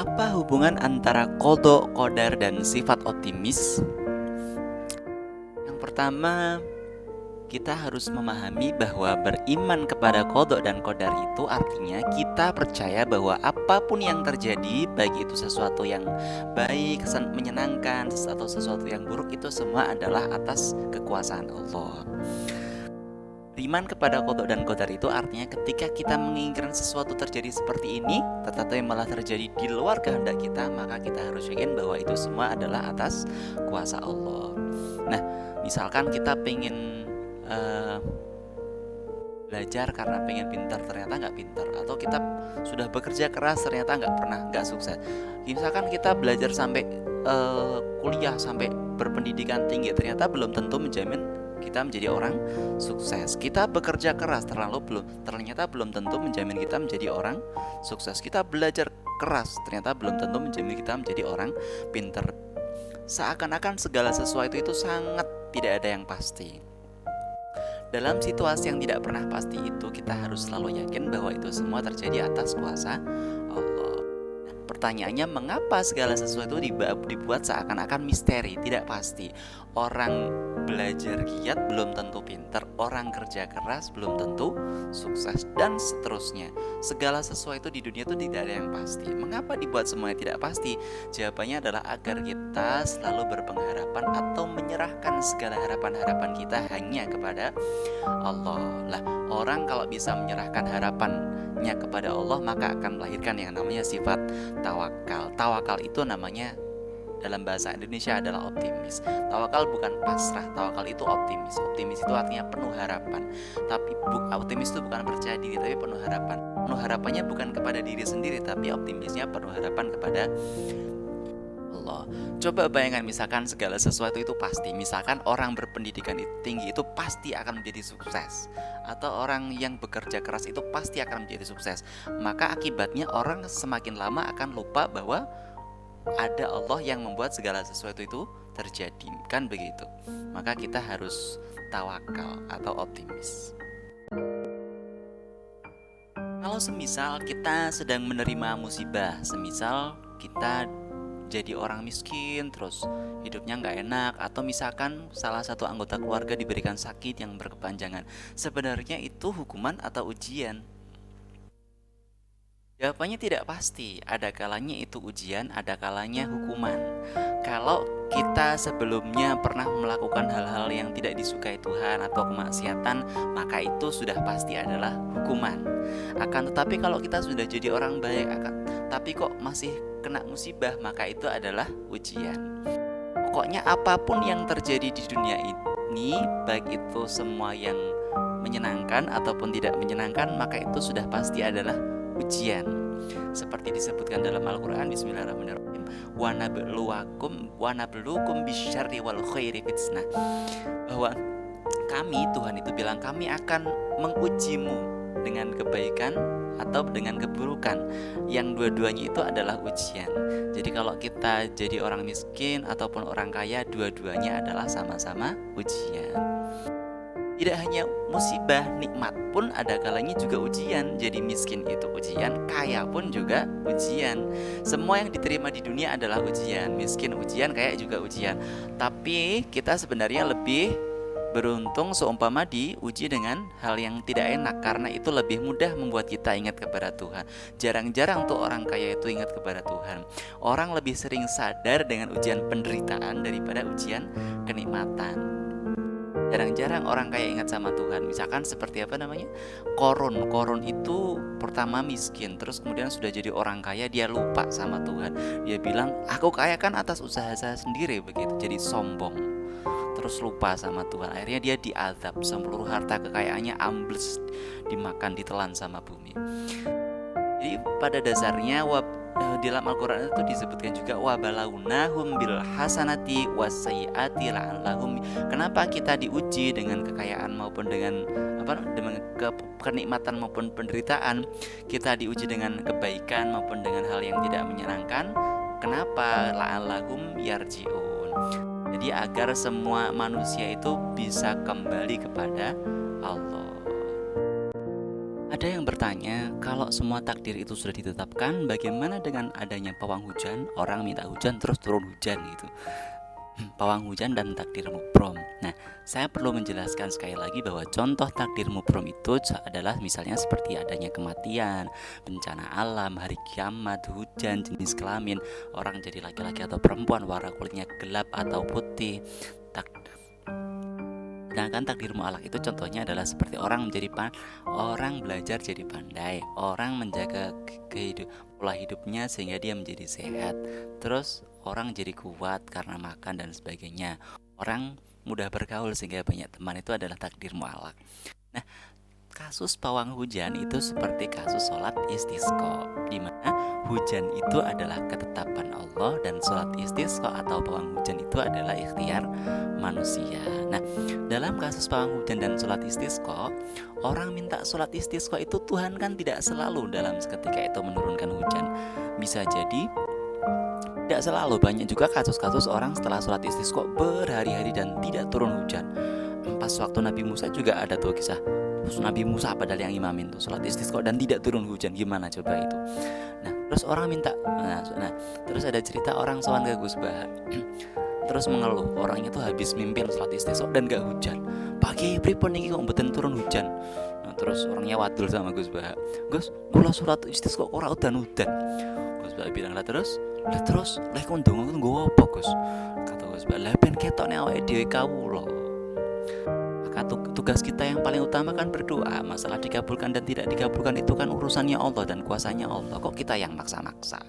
Apa hubungan antara qadha, qadar, dan sifat optimis? Yang pertama, kita harus memahami bahwa beriman kepada qadha dan qadar itu artinya kita percaya bahwa apapun yang terjadi, baik itu sesuatu yang baik, menyenangkan, atau sesuatu yang buruk, itu semua adalah atas kekuasaan Allah. Beriman kepada qadha dan qadar itu artinya ketika kita menginginkan sesuatu terjadi seperti ini, tetapi malah terjadi di luar kehendak kita, maka kita harus yakin bahwa itu semua adalah atas kuasa Allah. Nah, misalkan kita pengen belajar karena pengen pintar, ternyata nggak pintar, atau kita sudah bekerja keras ternyata nggak sukses. Misalkan kita belajar sampai kuliah sampai berpendidikan tinggi, ternyata belum tentu menjamin kita menjadi orang sukses. Kita bekerja keras ternyata belum tentu menjamin kita menjadi orang sukses. Kita belajar keras ternyata belum tentu menjamin kita menjadi orang pintar. Seakan-akan segala sesuatu itu sangat tidak ada yang pasti. Dalam situasi yang tidak pernah pasti itu, kita harus selalu yakin bahwa itu semua terjadi atas kuasa Allah. Pertanyaannya, mengapa segala sesuatu dibuat seakan-akan misteri, tidak pasti? Orang belajar giat belum tentu pintar, orang kerja keras belum tentu sukses, dan seterusnya. Segala sesuatu di dunia itu tidak ada yang pasti. Mengapa dibuat semuanya tidak pasti? Jawabannya adalah agar kita selalu berpengharapan atau menyerahkan segala harapan-harapan kita hanya kepada Allah. Lah, orang kalau bisa menyerahkan harapannya kepada Allah, maka akan melahirkan yang namanya sifat tawakal. Tawakal itu namanya dalam bahasa Indonesia adalah optimis. Tawakal bukan pasrah, tawakal itu optimis. Optimis itu artinya penuh harapan. Tapi optimis itu bukan percaya diri, tapi penuh harapan. Penuh harapannya bukan kepada diri sendiri, tapi optimisnya penuh harapan kepada Allah. Coba bayangkan, misalkan segala sesuatu itu pasti. Misalkan orang berpendidikan tinggi itu pasti akan menjadi sukses, atau orang yang bekerja keras itu pasti akan menjadi sukses. Maka akibatnya orang semakin lama akan lupa bahwa ada Allah yang membuat segala sesuatu itu terjadi, kan begitu? Maka kita harus tawakal atau optimis. Kalau semisal kita sedang menerima musibah, semisal kita jadi orang miskin, terus hidupnya nggak enak, atau misalkan salah satu anggota keluarga diberikan sakit yang berkepanjangan, sebenarnya itu hukuman atau ujian? Jawabannya tidak pasti. Ada kalanya itu ujian, ada kalanya hukuman. Kalau kita sebelumnya pernah melakukan hal-hal yang tidak disukai Tuhan atau kemaksiatan, maka itu sudah pasti adalah hukuman. Akan tetapi kalau kita sudah jadi orang baik, tapi kok masih kena musibah, maka itu adalah ujian. Pokoknya apapun yang terjadi di dunia ini, baik itu semua yang menyenangkan ataupun tidak menyenangkan, maka itu sudah pasti adalah ujian. Seperti disebutkan dalam Al-Quran, Bismillahirrahmanirrahim, wa nabluukum bisyarri wal khairi fitnah, bahwa kami, Tuhan itu bilang, kami akan mengujimu dengan kebaikan atau dengan keburukan, yang dua-duanya itu adalah ujian. Jadi kalau kita jadi orang miskin ataupun orang kaya, dua-duanya adalah sama-sama ujian. Tidak hanya musibah, nikmat pun ada kalanya juga ujian. Jadi miskin itu ujian, kaya pun juga ujian. Semua yang diterima di dunia adalah ujian. Miskin ujian, kaya juga ujian. Tapi kita sebenarnya lebih beruntung seumpama diuji dengan hal yang tidak enak, karena itu lebih mudah membuat kita ingat kepada Tuhan. Jarang-jarang tuh orang kaya itu ingat kepada Tuhan. Orang lebih sering sadar dengan ujian penderitaan daripada ujian kenikmatan. Jarang-jarang orang kaya ingat sama Tuhan. Misalkan seperti apa namanya? Korun itu pertama miskin, terus kemudian sudah jadi orang kaya, dia lupa sama Tuhan. Dia bilang, aku kaya kan atas usaha saya sendiri, begitu. Jadi sombong, terus lupa sama Tuhan. Akhirnya dia diazab, seluruh harta kekayaannya ambles, dimakan, ditelan sama bumi. Jadi pada dasarnya dalam Al-Quran itu disebutkan juga wabalaunahum bil hasanati wasayyiati la'allahum. Kenapa kita diuji dengan kekayaan maupun dengan kenikmatan maupun penderitaan? Kita diuji dengan kebaikan maupun dengan hal yang tidak menyenangkan. Kenapa? La'allahum yarji'un. Jadi agar semua manusia itu bisa kembali kepada Allah. Ada yang bertanya, kalau semua takdir itu sudah ditetapkan, bagaimana dengan adanya pawang hujan? Orang minta hujan terus turun hujan gitu. Pawang hujan dan takdir mubrom. Nah, saya perlu menjelaskan sekali lagi bahwa contoh takdir mubrom itu adalah misalnya seperti adanya kematian, bencana alam, hari kiamat, hujan, jenis kelamin, orang jadi laki-laki atau perempuan, warna kulitnya gelap atau putih. Sedangkan takdir mu'alak itu contohnya adalah seperti orang orang belajar jadi pandai, orang menjaga pola hidupnya sehingga dia menjadi sehat. Terus orang jadi kuat karena makan dan sebagainya. Orang mudah bergaul sehingga banyak teman, itu adalah takdir mu'alak. Nah, kasus pawang hujan itu seperti kasus sholat istisqa, di mana hujan itu adalah ketetapan Allah dan sholat istisqa atau pawang hujan itu adalah ikhtiar manusia. Nah, dalam kasus pawang hujan dan sholat istisqa, orang minta sholat istisqa itu Tuhan kan tidak selalu dalam seketika itu menurunkan hujan. Bisa jadi tidak selalu, banyak juga kasus-kasus orang setelah sholat istisqa berhari-hari dan tidak turun hujan. Pas waktu Nabi Musa juga ada tuh kisah Nabi Musa padahal yang imamin tuh sholat istisqa dan tidak turun hujan, gimana coba itu. Nah, terus orang minta terus ada cerita orang sowan ke Gus Bah terus mengeluh, orangnya tuh habis mimpin sholat istisqa dan gak hujan. Pagi pripun niki kok mboten turun hujan. Nah, terus orangnya wadul sama Gus Bah, Gus, kula sholat istisqa kok ora udan-udan. Gus Bah bilang, lah terus lek kon ndonga nggo apa Gus? Kata Gus Bah, lah ben ketokne awake dhewe kawula. Maka tugas kita yang paling utama kan berdoa. Masalah dikabulkan dan tidak dikabulkan itu kan urusannya Allah dan kuasanya Allah. Kok kita yang maksa-maksa?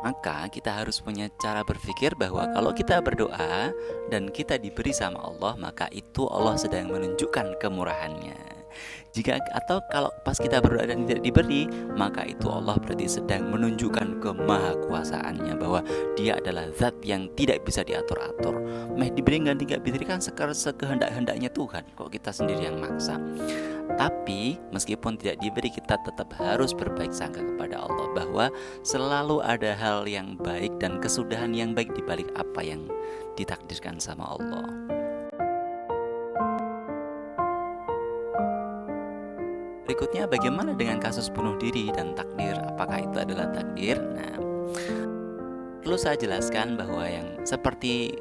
Maka kita harus punya cara berpikir bahwa kalau kita berdoa dan kita diberi sama Allah, maka itu Allah sedang menunjukkan kemurahannya. Kalau pas kita berdoa dan tidak diberi, maka itu Allah berarti sedang menunjukkan kemahakuasaannya, bahwa Dia adalah zat yang tidak bisa diatur-atur. Meh diberi dan tidak diberi kan sekehendak-hendaknya Tuhan. Kok kita sendiri yang maksa? Tapi meskipun tidak diberi, kita tetap harus berbaik sangka kepada Allah bahwa selalu ada hal yang baik dan kesudahan yang baik di balik apa yang ditakdirkan sama Allah. Berikutnya, bagaimana dengan kasus bunuh diri dan takdir? Apakah itu adalah takdir? Nah, perlu saya jelaskan bahwa yang seperti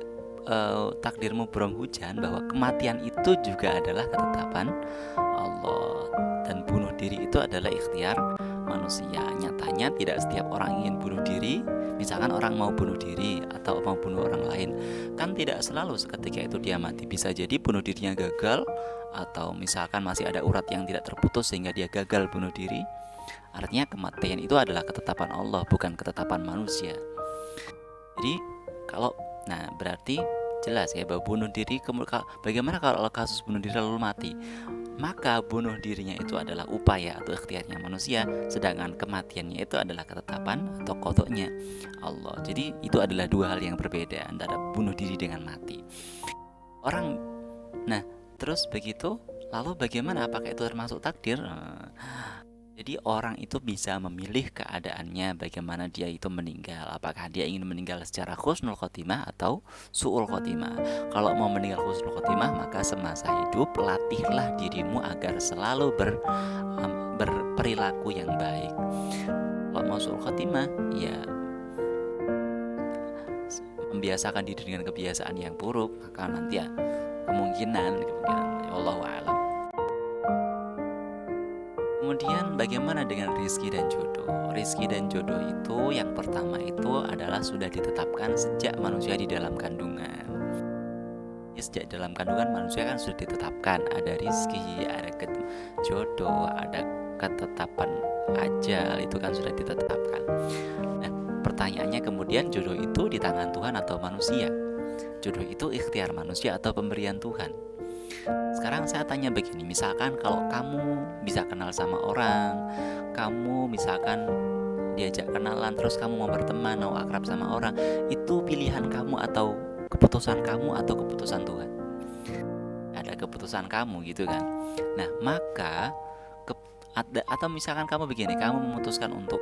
takdir mubrom hujan, bahwa kematian itu juga adalah ketetapan Allah dan bunuh diri itu adalah ikhtiar manusia. Nyatanya tidak setiap orang ingin bunuh diri. Misalkan orang mau bunuh diri atau mau bunuh orang lain, kan tidak selalu seketika itu dia mati. Bisa jadi bunuh dirinya gagal, atau misalkan masih ada urat yang tidak terputus sehingga dia gagal bunuh diri. Artinya kematian itu adalah ketetapan Allah, bukan ketetapan manusia. Jadi berarti jelas ya bahwa bunuh diri, bagaimana kalau kasus bunuh diri lalu mati? Maka bunuh dirinya itu adalah upaya atau ikhtiarnya manusia, sedangkan kematiannya itu adalah ketetapan atau qadanya Allah. Jadi itu adalah dua hal yang berbeda antara bunuh diri dengan mati. Terus begitu, lalu bagaimana? Apakah itu termasuk takdir? Jadi orang itu bisa memilih keadaannya, bagaimana dia itu meninggal. Apakah dia ingin meninggal secara husnul khotimah atau su'ul khotimah. Kalau mau meninggal husnul khotimah, maka semasa hidup latihlah dirimu agar selalu berperilaku yang baik. Kalau mau su'ul khotimah, ya membiasakan diri dengan kebiasaan yang buruk, maka nanti ya kemungkinan Wallahu a'lam. Kemudian bagaimana dengan rizki dan jodoh? Rizki dan jodoh itu yang pertama itu adalah sudah ditetapkan sejak manusia di dalam kandungan. Sejak dalam kandungan manusia kan sudah ditetapkan ada rizki, ada jodoh, ada ketetapan ajal, itu kan sudah ditetapkan. Nah, pertanyaannya kemudian jodoh itu di tangan Tuhan atau manusia? Jodoh itu ikhtiar manusia atau pemberian Tuhan? Sekarang saya tanya begini, misalkan kalau kamu bisa kenal sama orang, kamu misalkan diajak kenalan, terus kamu mau berteman, mau akrab sama orang, itu pilihan kamu atau keputusan kamu atau keputusan Tuhan? Ada keputusan kamu gitu kan. Nah, maka atau misalkan kamu begini, kamu memutuskan untuk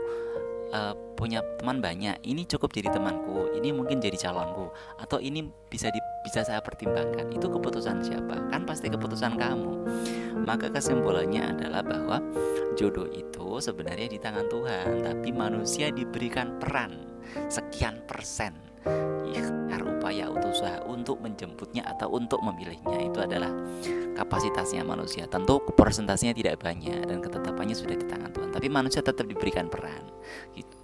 punya teman banyak, ini cukup jadi temanku, ini mungkin jadi calonku, atau ini bisa bisa saya pertimbangkan. Itu keputusan siapa? Kan pasti keputusan kamu. Maka kesimpulannya adalah bahwa jodoh itu sebenarnya di tangan Tuhan, tapi manusia diberikan peran sekian persen ikhtiar, upaya, usaha untuk menjemputnya atau untuk memilihnya. Itu adalah kapasitasnya manusia. Tentu persentasenya tidak banyak dan ketetapannya sudah di tangan Tuhan, tapi manusia tetap diberikan peran gitu.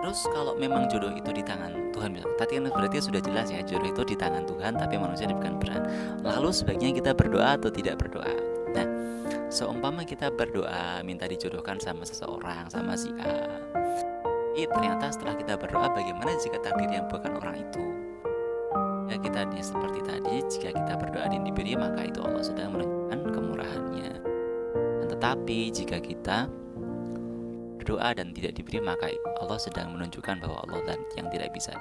Terus kalau memang jodoh itu di tangan Tuhan, tadi kan berarti sudah jelas ya, jodoh itu di tangan Tuhan tapi manusia diberikan peran. Lalu sebaiknya kita berdoa atau tidak berdoa? Nah, seumpama kita berdoa minta dijodohkan sama seseorang, sama si A, ternyata setelah kita berdoa, bagaimana jika takdir yang bukan orang itu? Ya, kita seperti tadi, jika kita berdoa dan diberi, maka itu Allah sedang menunjukkan kemurahannya. Tetapi jika kita berdoa dan tidak diberi, maka Allah sedang menunjukkan bahwa Allah zat yang tidak bisa,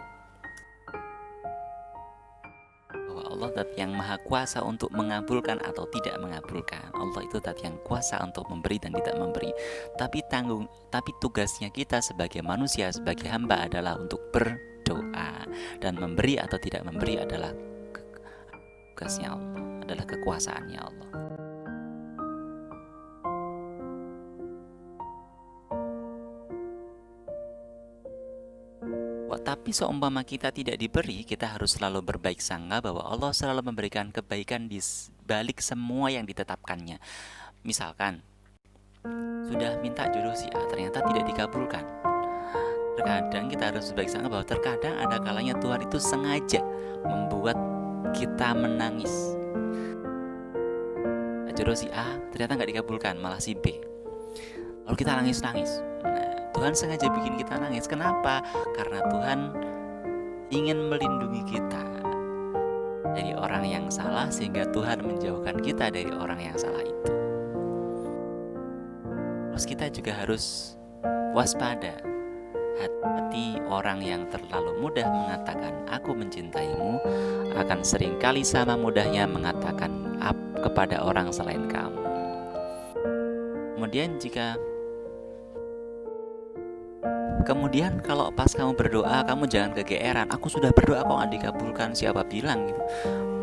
bahwa Allah zat yang maha kuasa untuk mengabulkan atau tidak mengabulkan. Allah itu zat yang kuasa untuk memberi dan tidak memberi. Tapi tugasnya kita sebagai manusia, sebagai hamba adalah untuk berdoa, dan memberi atau tidak memberi adalah tugasnya Allah, adalah kekuasaannya Allah. Tapi seumpama kita tidak diberi, kita harus selalu berbaik sangka bahwa Allah selalu memberikan kebaikan di balik semua yang ditetapkannya. Misalkan sudah minta jodoh si A, ternyata tidak dikabulkan. Terkadang kita harus berbaik sangka bahwa terkadang ada kalanya Tuhan itu sengaja membuat kita menangis. Jodoh si A ternyata nggak dikabulkan, malah si B. Lalu kita nangis-nangis. Tuhan sengaja bikin kita nangis. Kenapa? Karena Tuhan ingin melindungi kita dari orang yang salah, sehingga Tuhan menjauhkan kita dari orang yang salah itu. Terus kita juga harus waspada. Hati-hati orang yang terlalu mudah mengatakan aku mencintaimu, akan seringkali sama mudahnya mengatakan kepada orang selain kamu. Kemudian kalau pas kamu berdoa, kamu jangan kegeeran, aku sudah berdoa kok nggak dikabulkan, siapa bilang gitu.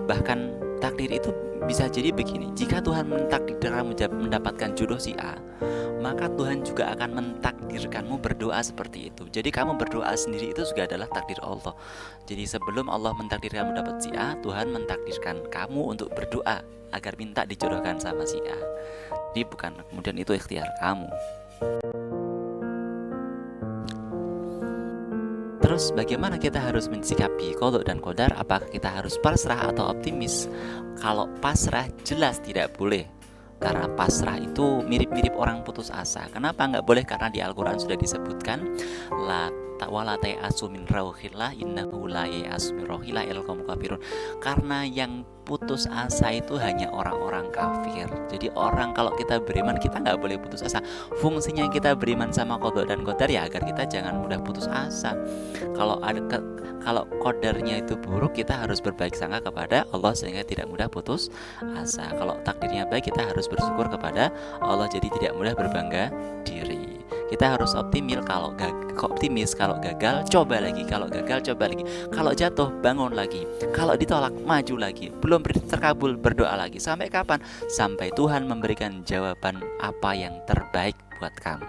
Bahkan takdir itu bisa jadi begini, jika Tuhan mentakdirkan kamu mendapatkan jodoh si A, maka Tuhan juga akan mentakdirkanmu berdoa seperti itu. Jadi kamu berdoa sendiri itu juga adalah takdir Allah. Jadi sebelum Allah mentakdirkan kamu dapat si A, Tuhan mentakdirkan kamu untuk berdoa agar minta dijodohkan sama si A. Jadi bukan kemudian itu ikhtiar kamu. Terus bagaimana kita harus mensikapi qada dan qadar? Apakah kita harus pasrah atau optimis? Kalau pasrah jelas tidak boleh, karena pasrah itu mirip-mirip orang putus asa. Kenapa nggak boleh? Karena di Al-Quran sudah disebutkan wala ta'asu min rauhillah innahu la ya'asu min rauhillah illal qaumul kafirun. Karena yang putus asa itu hanya orang-orang kafir. Jadi orang, kalau kita beriman, kita nggak boleh putus asa. Fungsinya kita beriman sama qada dan qadar ya agar kita jangan mudah putus asa. Kalau qadarnya itu buruk, kita harus berbaik sangka kepada Allah sehingga tidak mudah putus asa. Kalau takdirnya baik, kita harus bersyukur kepada Allah, jadi tidak mudah berbangga diri. Kita harus optimis, kalau gagal coba lagi, kalau gagal coba lagi, kalau jatuh bangun lagi, kalau ditolak maju lagi, belum terkabul berdoa lagi. Sampai kapan? Sampai Tuhan memberikan jawaban apa yang terbaik buat kamu.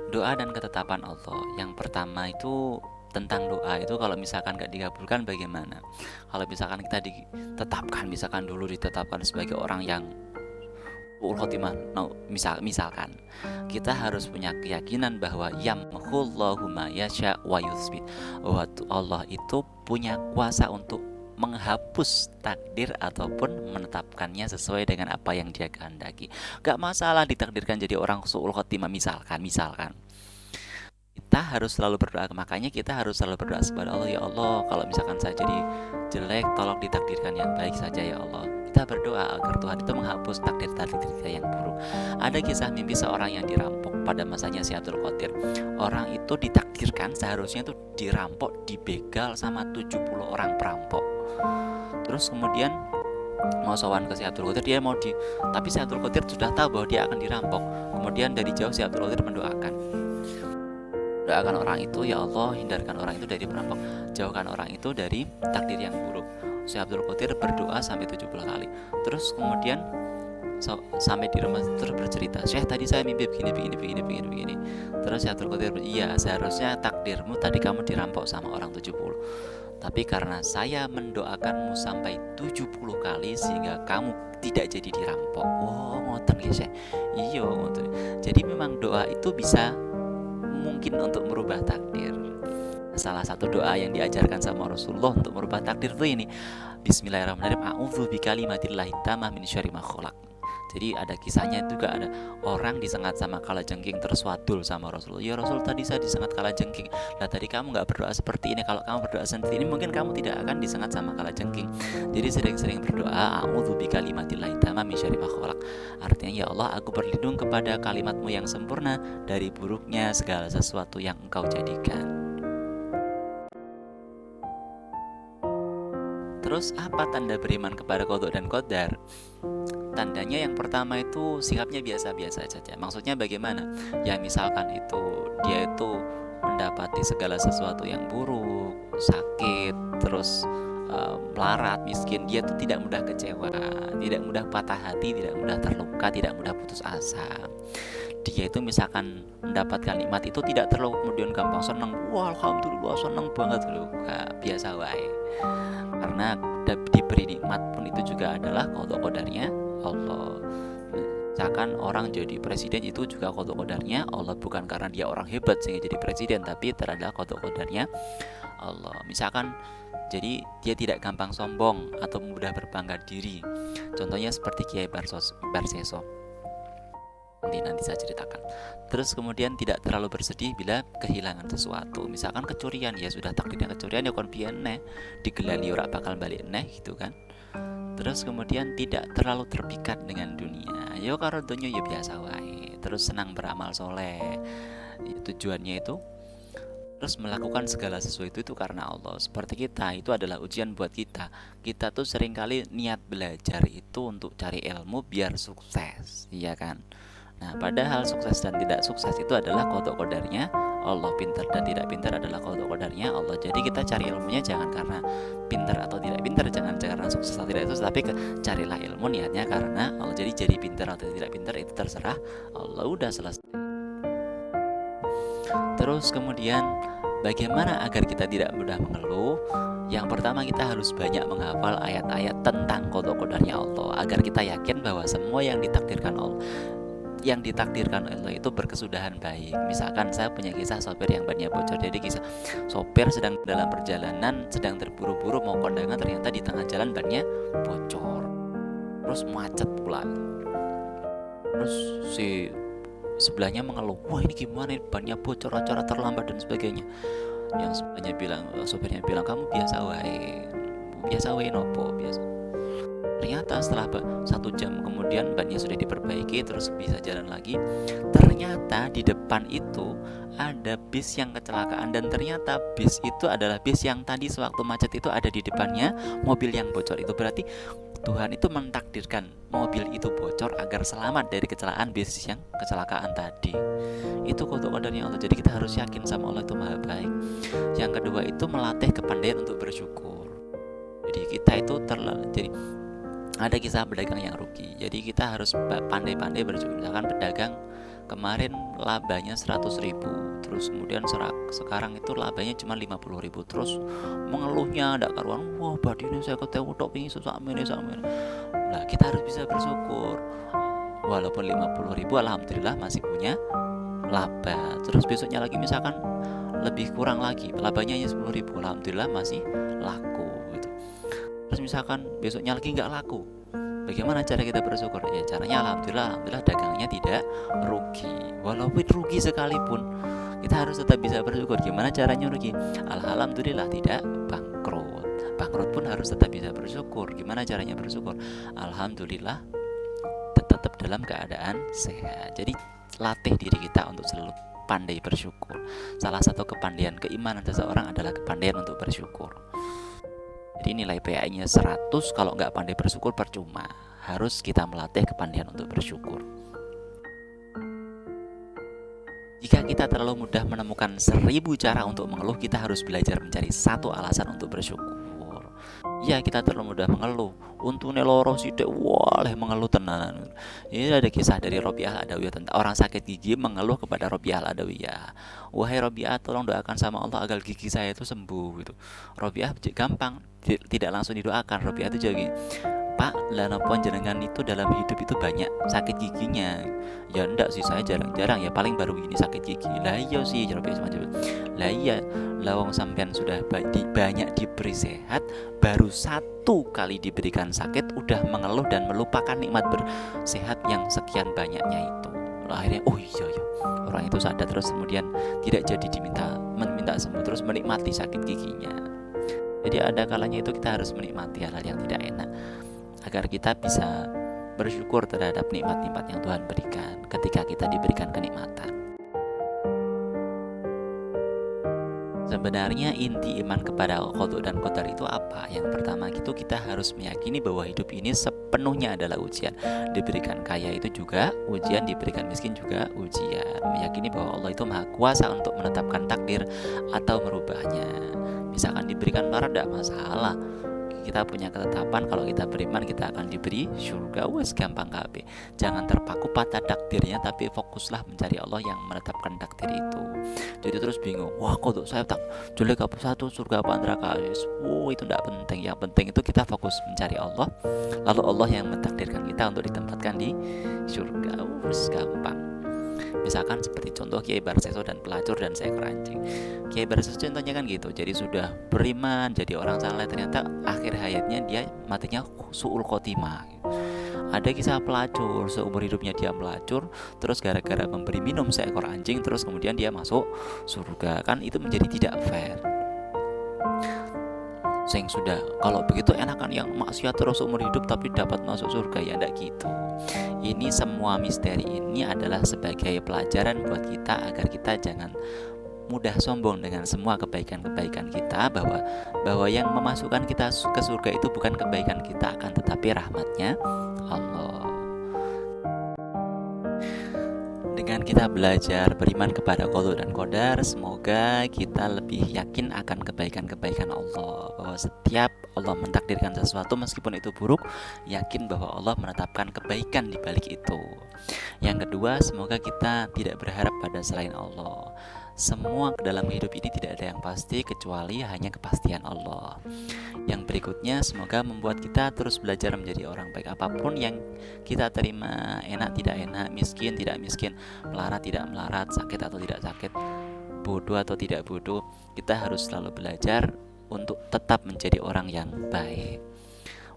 Doa dan ketetapan Allah. Yang pertama itu tentang doa itu, kalau misalkan gak dikabulkan bagaimana? Kalau misalkan kita ditetapkan sebagai orang yang khotimah, misalkan kita harus punya keyakinan bahwa yamhullahu ma yasha wa yuthbit, bahwa Allah itu punya kuasa untuk menghapus takdir ataupun menetapkannya sesuai dengan apa yang Dia kehendaki. Gak masalah ditakdirkan jadi orang suul khotimah, misalkan kita harus selalu berdoa. Makanya kita harus selalu berdoa kepada Allah, ya Allah, kalau misalkan saya jadi jelek, tolong ditakdirkan yang baik saja ya Allah. Kita berdoa agar Tuhan itu menghapus takdir-takdir kita yang buruk. Ada kisah mimpi seorang yang dirampok pada masanya Syatul Qadir. Orang itu ditakdirkan seharusnya itu dirampok, dibegal sama 70 orang perampok. Terus kemudian mau sowan ke Syatul Qadir, tapi Syatul Qadir sudah tahu bahwa dia akan dirampok. Kemudian dari jauh Syatul Qadir mendoakan, Doakan orang itu, ya Allah hindarkan orang itu dari perampok, jauhkan orang itu dari takdir yang buruk. Syekh Abdul Qadir berdoa sampai 70 kali. Terus kemudian sampai di rumah terus bercerita, Syekh tadi saya mimpi begini. Terus Syekh Abdul Qadir, iya seharusnya takdirmu tadi kamu dirampok sama orang 70, tapi karena saya mendoakanmu sampai 70 kali sehingga kamu tidak jadi dirampok. Oh ngoten nggih Syekh. Iya ngoten. Jadi memang doa itu bisa mungkin untuk merubah takdir. Salah satu doa yang diajarkan sama Rasulullah untuk merubah takdir itu ini, Bismillahirrahmanirrahim, a'udzu bikalimatillahi tammah min syarri ma khalaq. Jadi ada kisahnya juga, ada orang disengat sama kalajengking terus wadul sama Rasulullah. Ya Rasul, tadi saya disengat kalajengking. Lah tadi kamu nggak berdoa seperti ini. Kalau kamu berdoa seperti ini mungkin kamu tidak akan disengat sama kalajengking. Jadi sering-sering berdoa, a'udzu bikalimatillahi tammah min syarri ma khalaq. Artinya, ya Allah, aku berlindung kepada kalimatmu yang sempurna dari buruknya segala sesuatu yang engkau jadikan. Terus apa tanda beriman kepada qada dan qadar? Tandanya yang pertama itu sikapnya biasa-biasa saja. Maksudnya bagaimana? Ya misalkan itu dia itu mendapati segala sesuatu yang buruk, sakit, terus melarat, miskin, dia tuh tidak mudah kecewa, tidak mudah patah hati, tidak mudah terluka, tidak mudah putus asa. Dia itu misalkan mendapatkan nikmat itu tidak terlalu kemudian gampang senang, wah alhamdulillah senang banget loh, biasa wae. Karena diberi nikmat pun itu juga adalah qada qadarnya Allah. Misalkan orang jadi presiden itu juga qada qadarnya Allah, bukan karena dia orang hebat sehingga jadi presiden, tapi terhadap qada qadarnya Allah. Misalkan jadi dia tidak gampang sombong atau mudah berbangga diri. Contohnya seperti Kiai Barseso. Nanti saya ceritakan. Terus kemudian tidak terlalu bersedih bila kehilangan sesuatu. Misalkan kecurian, ya sudah takdirnya kecurian, ya kon pian neh digelali ora bakal balik neh gitu kan. Terus kemudian tidak terlalu terpikat dengan dunia. Ya karo donya ya biasa wae. Terus senang beramal soleh. Tujuannya itu terus melakukan segala sesuatu itu karena Allah. Seperti kita, itu adalah ujian buat kita. Kita tuh seringkali niat belajar itu untuk cari ilmu biar sukses, iya kan? Nah, padahal sukses dan tidak sukses itu adalah qada qadarnya Allah. Pintar dan tidak pintar adalah qada qadarnya Allah. Jadi kita cari ilmunya jangan karena pintar atau tidak pintar, jangan karena sukses atau tidak sukses, tapi carilah ilmu niatnya karena Allah. Jadi pintar atau tidak pintar itu terserah Allah, udah selesai. Terus kemudian bagaimana agar kita tidak mudah mengeluh? Yang pertama, kita harus banyak menghafal ayat-ayat tentang qada qadarnya Allah agar kita yakin bahwa semua yang ditakdirkan Allah itu berkesudahan baik. Misalkan saya punya kisah sopir yang bannya bocor. Jadi kisah sopir sedang dalam perjalanan, sedang terburu-buru mau kondangan, ternyata di tengah jalan bannya bocor, terus macet pula. Terus si sebelahnya mengeluh, wah ini gimana, bannya bocor, acara terlambat dan sebagainya. Yang sebelahnya bilang, sopirnya bilang, kamu biasa wae nopo biasa. Ternyata setelah 1 jam kemudian bannya sudah diperbaiki, terus bisa jalan lagi. Ternyata di depan itu ada bis yang kecelakaan, dan ternyata bis itu adalah bis yang tadi sewaktu macet itu ada di depannya mobil yang bocor. Itu berarti Tuhan itu mentakdirkan mobil itu bocor agar selamat dari kecelakaan bis yang kecelakaan tadi. Itu qada qadarnya Allah. Jadi kita harus yakin sama Allah itu maha baik. Yang kedua itu melatih kepandaian untuk bersyukur. Jadi kita itu jadi ada kisah pedagang yang rugi. Jadi kita harus pandai-pandai bersyukur. Misalkan pedagang kemarin labanya 100.000, terus kemudian sekarang itu labanya cuma 50.000, terus mengeluhnya ada karuan, wah badine saya ketemu tok pingin sakmene. Nah, kita harus bisa bersyukur. Walaupun 50.000 alhamdulillah masih punya laba. Terus besoknya lagi misalkan lebih kurang lagi, labanya hanya 10.000, alhamdulillah masih laku gitu. Terus misalkan besoknya lagi nggak laku, bagaimana cara kita bersyukur? Ya caranya alhamdulillah dagangnya tidak rugi. Walaupun rugi sekalipun, kita harus tetap bisa bersyukur. Gimana caranya rugi? Alhamdulillah tidak bangkrut. Bangkrut pun harus tetap bisa bersyukur. Gimana caranya bersyukur? Alhamdulillah tetap dalam keadaan sehat. Jadi latih diri kita untuk selalu pandai bersyukur. Salah satu kepandaian keimanan seseorang adalah kepandaian untuk bersyukur. Jadi nilai PAI-nya 100, kalau nggak pandai bersyukur percuma. Harus kita melatih kepandaian untuk bersyukur. Jika kita terlalu mudah menemukan 1000 cara untuk mengeluh, kita harus belajar mencari satu alasan untuk bersyukur. Ya, kita terlalu mudah mengeluh. Untune loro sithik waleh mengeluh tenanan. Ini ada kisah dari Robiah Al-Adawiyah tentang orang sakit gigi mengeluh kepada Robiah Al-Adawiyah. Wahai Robiah, tolong doakan sama Allah agar gigi saya itu sembuh gitu. Robiah gampang, tidak langsung didoakan. Robiah itu jadi, Pak, lah napa jenengan itu dalam hidup itu banyak sakit giginya? Ya enggak sih, saya jarang-jarang, ya paling baru ini sakit gigi. Lah iya sih, Robiah semacam. Lah iya, lawang sampean sudah banyak diberi sehat, baru satu kali diberikan sakit udah mengeluh dan melupakan nikmat bersehat yang sekian banyaknya itu. Akhirnya oh iya ya, orang itu sadar, terus kemudian tidak jadi meminta sembuh, terus menikmati sakit giginya. Jadi ada kalanya itu kita harus menikmati hal-hal yang tidak enak agar kita bisa bersyukur terhadap nikmat-nikmat yang Tuhan berikan ketika kita diberikan kenikmatan. Sebenarnya inti iman kepada qada dan qadar itu apa? Yang pertama itu kita harus meyakini bahwa hidup ini sepenuhnya adalah ujian. Diberikan kaya itu juga ujian, diberikan miskin juga ujian. Meyakini bahwa Allah itu maha kuasa untuk menetapkan takdir atau merubahnya. Misalkan diberikan marah tidak masalah, kita punya ketetapan kalau kita beriman kita akan diberi surga, wes gampang kabeh. Jangan terpaku pada takdirnya, tapi fokuslah mencari Allah yang menetapkan takdir itu. Jadi terus bingung, wah kok saya tak jelek apa satu, surga apa neraka? Itu tidak penting. Yang penting itu kita fokus mencari Allah, lalu Allah yang mentakdirkan kita untuk ditempatkan di surga. Wes gampang. Misalkan seperti contoh Kiai Barseso dan pelacur dan seekor anjing. Kiai Barseso contohnya kan gitu, jadi sudah beriman, jadi orang saleh, ternyata akhir hayatnya dia matinya su'ul khotimah. Ada kisah pelacur, seumur hidupnya dia melacur, terus gara-gara memberi minum seekor anjing, terus kemudian dia masuk surga. Kan itu menjadi tidak fair. Sing sudah, kalau begitu enakan yang maksiat terus umur hidup tapi dapat masuk surga, ya enggak gitu. Ini semua misteri ini adalah sebagai pelajaran buat kita agar kita jangan mudah sombong dengan semua kebaikan-kebaikan kita, bahwa yang memasukkan kita ke surga itu bukan kebaikan kita, akan tetapi rahmatnya Allah. Dengan kita belajar beriman kepada qada dan qadar, semoga kita lebih yakin akan kebaikan-kebaikan Allah, bahwa setiap Allah mentakdirkan sesuatu meskipun itu buruk, yakin bahwa Allah menetapkan kebaikan di balik itu. Yang kedua, semoga kita tidak berharap pada selain Allah. Semua dalam hidup ini tidak ada yang pasti kecuali hanya kepastian Allah. Yang berikutnya, semoga membuat kita terus belajar menjadi orang baik. Apapun yang kita terima, enak tidak enak, miskin tidak miskin, melarat tidak melarat, sakit atau tidak sakit, bodoh atau tidak bodoh, kita harus selalu belajar untuk tetap menjadi orang yang baik.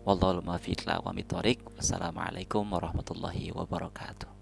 Wallahul muwaffiq ila aqwamit thoriq. Wassalamualaikum warahmatullahi wabarakatuh.